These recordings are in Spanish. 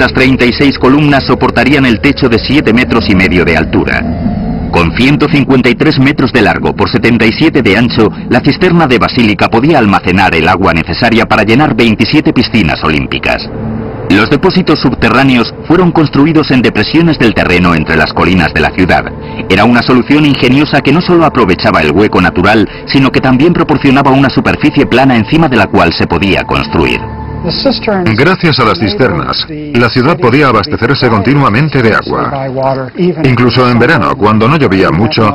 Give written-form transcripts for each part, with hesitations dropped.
Las 36 columnas soportarían el techo de 7,5 metros de altura. Con 153 metros de largo por 77 de ancho, la cisterna de Basílica podía almacenar el agua necesaria para llenar 27 piscinas olímpicas. Los depósitos subterráneos fueron construidos en depresiones del terreno entre las colinas de la ciudad. Era una solución ingeniosa que no solo aprovechaba el hueco natural, sino que también proporcionaba una superficie plana encima de la cual se podía construir. Gracias a las cisternas, la ciudad podía abastecerse continuamente de agua, incluso en verano, cuando no llovía mucho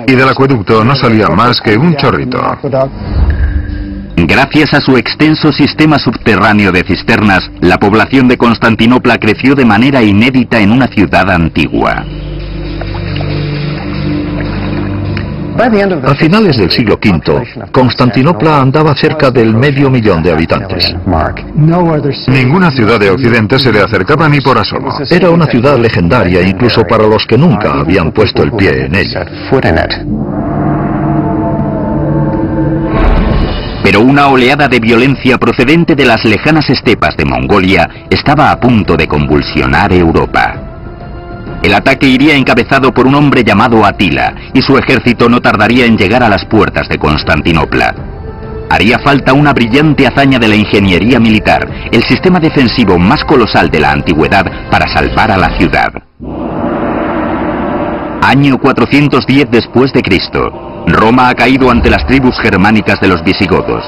y del acueducto no salía más que un chorrito. Gracias a su extenso sistema subterráneo de cisternas, la población de Constantinopla creció de manera inédita en una ciudad antigua. A finales del siglo V, Constantinopla andaba cerca del 500,000 de habitantes. Ninguna ciudad de Occidente se le acercaba ni por asomo. Era una ciudad legendaria incluso para los que nunca habían puesto el pie en ella. Pero una oleada de violencia procedente de las lejanas estepas de Mongolia estaba a punto de convulsionar Europa. El ataque iría encabezado por un hombre llamado Atila, y su ejército no tardaría en llegar a las puertas de Constantinopla. Haría falta una brillante hazaña de la ingeniería militar, el sistema defensivo más colosal de la antigüedad, para salvar a la ciudad. Año 410 después de Cristo. Roma ha caído ante las tribus germánicas de los visigodos.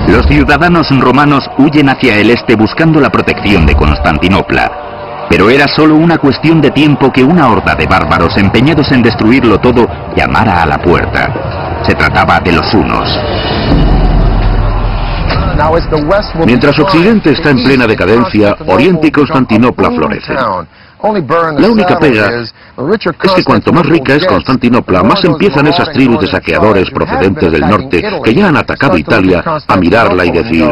Los ciudadanos romanos huyen hacia el este buscando la protección de Constantinopla. Pero era solo una cuestión de tiempo que una horda de bárbaros empeñados en destruirlo todo llamara a la puerta. Se trataba de los hunos. Mientras Occidente está en plena decadencia, Oriente y Constantinopla florecen. La única pega es que cuanto más rica es Constantinopla, más empiezan esas tribus de saqueadores procedentes del norte que ya han atacado Italia a mirarla y decir: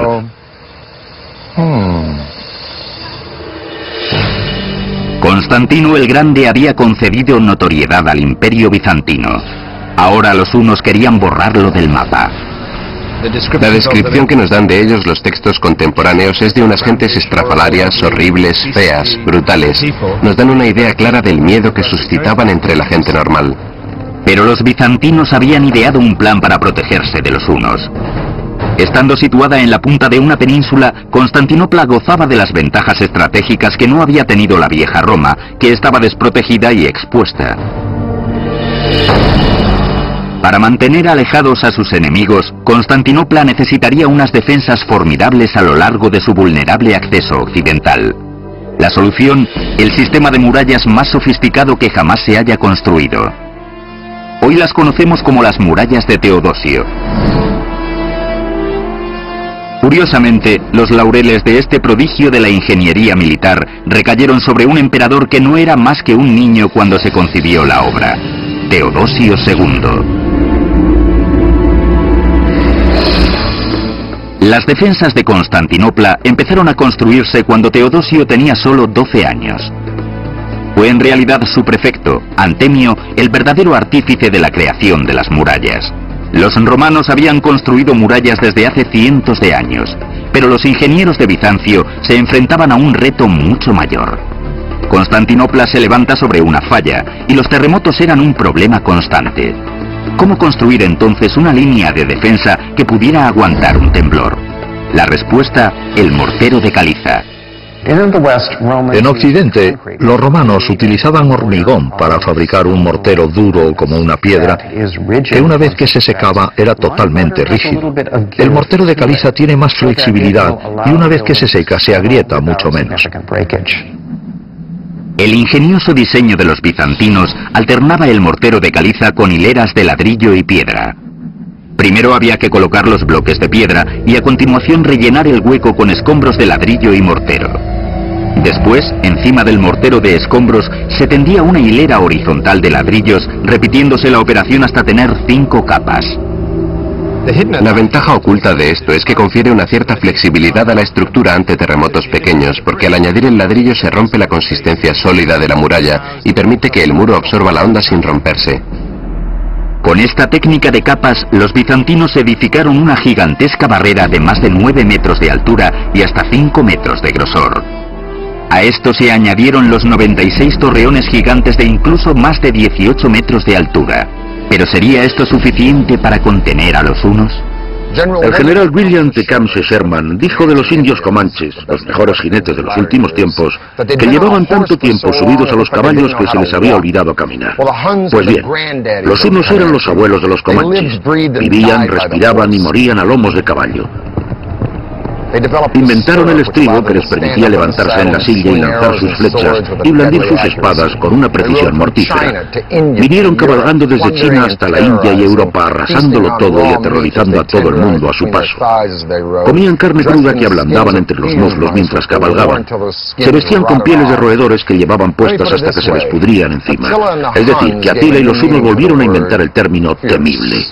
Constantino el Grande había concedido notoriedad al Imperio Bizantino. Ahora los hunos querían borrarlo del mapa. La descripción que nos dan de ellos los textos contemporáneos es de unas gentes estrafalarias, horribles, feas, brutales. Nos dan una idea clara del miedo que suscitaban entre la gente normal. Pero los bizantinos habían ideado un plan para protegerse de los hunos. Estando situada en la punta de una península, Constantinopla gozaba de las ventajas estratégicas que no había tenido la vieja Roma, que estaba desprotegida y expuesta. Para mantener alejados a sus enemigos, Constantinopla necesitaría unas defensas formidables a lo largo de su vulnerable acceso occidental. La solución, el sistema de murallas más sofisticado que jamás se haya construido. Hoy las conocemos como las murallas de Teodosio. Curiosamente, los laureles de este prodigio de la ingeniería militar recayeron sobre un emperador que no era más que un niño cuando se concibió la obra, Teodosio II. Las defensas de Constantinopla empezaron a construirse cuando Teodosio tenía solo 12 años. Fue en realidad su prefecto, Antemio, el verdadero artífice de la creación de las murallas. Los romanos habían construido murallas desde hace cientos de años, pero los ingenieros de Bizancio se enfrentaban a un reto mucho mayor. Constantinopla se levanta sobre una falla, y los terremotos eran un problema constante. ¿Cómo construir entonces una línea de defensa que pudiera aguantar un temblor? La respuesta, el mortero de caliza. En Occidente, los romanos utilizaban hormigón para fabricar un mortero duro como una piedra, que una vez que se secaba era totalmente rígido. El mortero de caliza tiene más flexibilidad y una vez que se seca se agrieta mucho menos. El ingenioso diseño de los bizantinos alternaba el mortero de caliza con hileras de ladrillo y piedra. Primero había que colocar los bloques de piedra y a continuación rellenar el hueco con escombros de ladrillo y mortero. Después, encima del mortero de escombros, se tendía una hilera horizontal de ladrillos, repitiéndose la operación hasta tener 5 capas. La ventaja oculta de esto es que confiere una cierta flexibilidad a la estructura ante terremotos pequeños, porque al añadir el ladrillo se rompe la consistencia sólida de la muralla y permite que el muro absorba la onda sin romperse. Con esta técnica de capas, los bizantinos edificaron una gigantesca barrera de más de 9 metros de altura y hasta 5 metros de grosor. A esto se añadieron los 96 torreones gigantes de incluso más de 18 metros de altura. ¿Pero sería esto suficiente para contener a los hunos? El general William Tecumseh Sherman dijo de los indios comanches, los mejores jinetes de los últimos tiempos, que llevaban tanto tiempo subidos a los caballos que se les había olvidado caminar. Pues bien, los hunos eran los abuelos de los comanches. Vivían, respiraban y morían a lomos de caballo. Inventaron el estribo que les permitía levantarse en la silla y lanzar sus flechas y blandir sus espadas con una precisión mortífera. Vinieron cabalgando desde China hasta la India y Europa, arrasándolo todo y aterrorizando a todo el mundo a su paso. Comían carne cruda que ablandaban entre los muslos mientras cabalgaban. Se vestían con pieles de roedores que llevaban puestas hasta que se les pudrían encima. Es decir, que Atila y los hunos volvieron a inventar el término temible.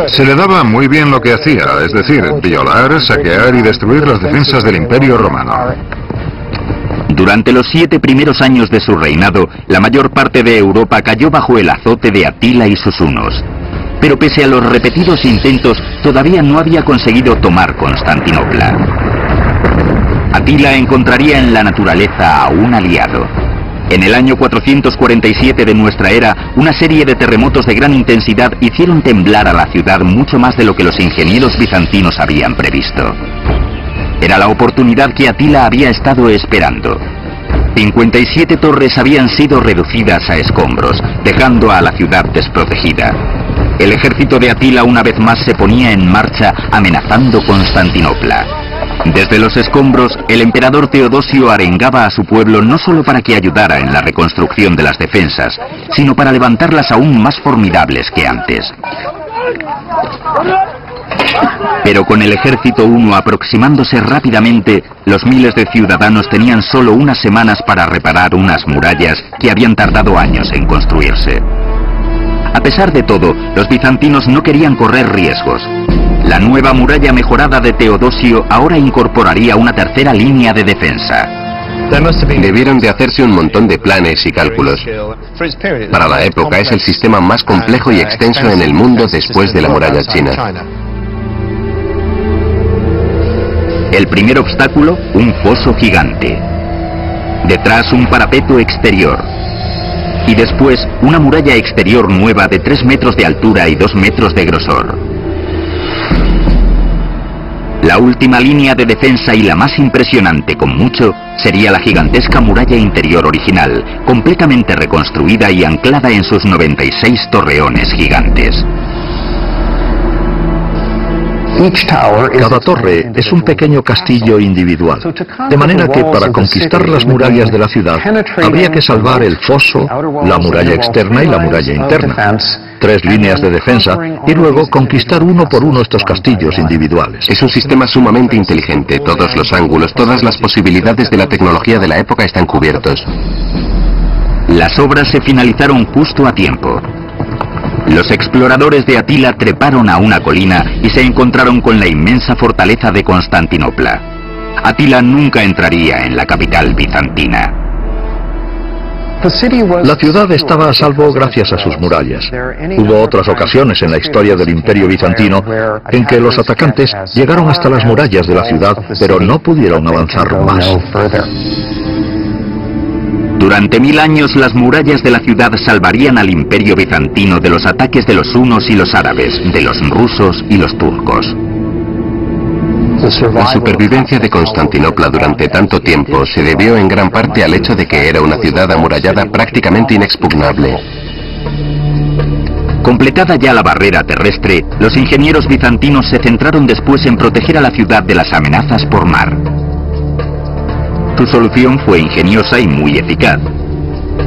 Se le daba muy bien lo que hacía, es decir, violar, saquear y destruir las defensas del Imperio Romano. Durante los 7 primeros años de su reinado, la mayor parte de Europa cayó bajo el azote de Atila y sus hunos. Pero pese a los repetidos intentos, todavía no había conseguido tomar Constantinopla. Atila encontraría en la naturaleza a un aliado. En el año 447 de nuestra era, una serie de terremotos de gran intensidad hicieron temblar a la ciudad mucho más de lo que los ingenieros bizantinos habían previsto. Era la oportunidad que Atila había estado esperando. 57 torres habían sido reducidas a escombros, dejando a la ciudad desprotegida. El ejército de Atila una vez más se ponía en marcha, amenazando Constantinopla. Desde los escombros, el emperador Teodosio arengaba a su pueblo no solo para que ayudara en la reconstrucción de las defensas, sino para levantarlas aún más formidables que antes. Pero con el ejército huno aproximándose rápidamente, los miles de ciudadanos tenían solo unas semanas para reparar unas murallas que habían tardado años en construirse. A pesar de todo, los bizantinos no querían correr riesgos. La nueva muralla mejorada de Teodosio ahora incorporaría una tercera línea de defensa. Debieron de hacerse un montón de planes y cálculos. Para la época es el sistema más complejo y extenso en el mundo después de la muralla china. El primer obstáculo, un foso gigante. Detrás un parapeto exterior. Y después una muralla exterior nueva de 3 metros de altura y 2 metros de grosor. La última línea de defensa y la más impresionante con mucho sería la gigantesca muralla interior original, completamente reconstruida y anclada en sus 96 torreones gigantes. Cada torre es un pequeño castillo individual, de manera que para conquistar las murallas de la ciudad habría que salvar el foso, la muralla externa y la muralla interna. 3 líneas de defensa y luego conquistar uno por uno estos castillos individuales. Es un sistema sumamente inteligente. Todos los ángulos, todas las posibilidades de la tecnología de la época están cubiertos. Las obras se finalizaron justo a tiempo. Los exploradores de Atila treparon a una colina y se encontraron con la inmensa fortaleza de Constantinopla. Atila nunca entraría en la capital bizantina. La ciudad estaba a salvo gracias a sus murallas. Hubo otras ocasiones en la historia del Imperio bizantino en que los atacantes llegaron hasta las murallas de la ciudad, pero no pudieron avanzar más. Durante 1000 años las murallas de la ciudad salvarían al Imperio bizantino de los ataques de los hunos y los árabes, de los rusos y los turcos. La supervivencia de Constantinopla durante tanto tiempo se debió en gran parte al hecho de que era una ciudad amurallada prácticamente inexpugnable. Completada ya la barrera terrestre, los ingenieros bizantinos se centraron después en proteger a la ciudad de las amenazas por mar. Su solución fue ingeniosa y muy eficaz.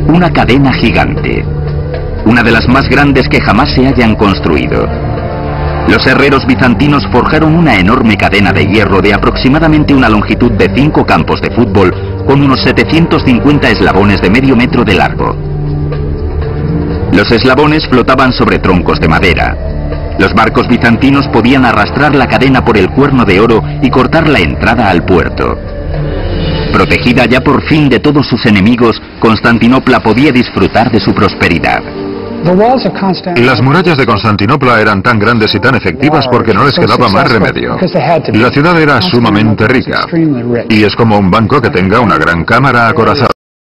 Una cadena gigante. Una de las más grandes que jamás se hayan construido. Los herreros bizantinos forjaron una enorme cadena de hierro de aproximadamente una longitud de 5 campos de fútbol con unos 750 eslabones de medio metro de largo. Los eslabones flotaban sobre troncos de madera. Los barcos bizantinos podían arrastrar la cadena por el cuerno de oro y cortar la entrada al puerto. Protegida ya por fin de todos sus enemigos, Constantinopla podía disfrutar de su prosperidad. Las murallas de Constantinopla eran tan grandes y tan efectivas porque no les quedaba más remedio. La ciudad era sumamente rica, y es como un banco que tenga una gran cámara acorazada.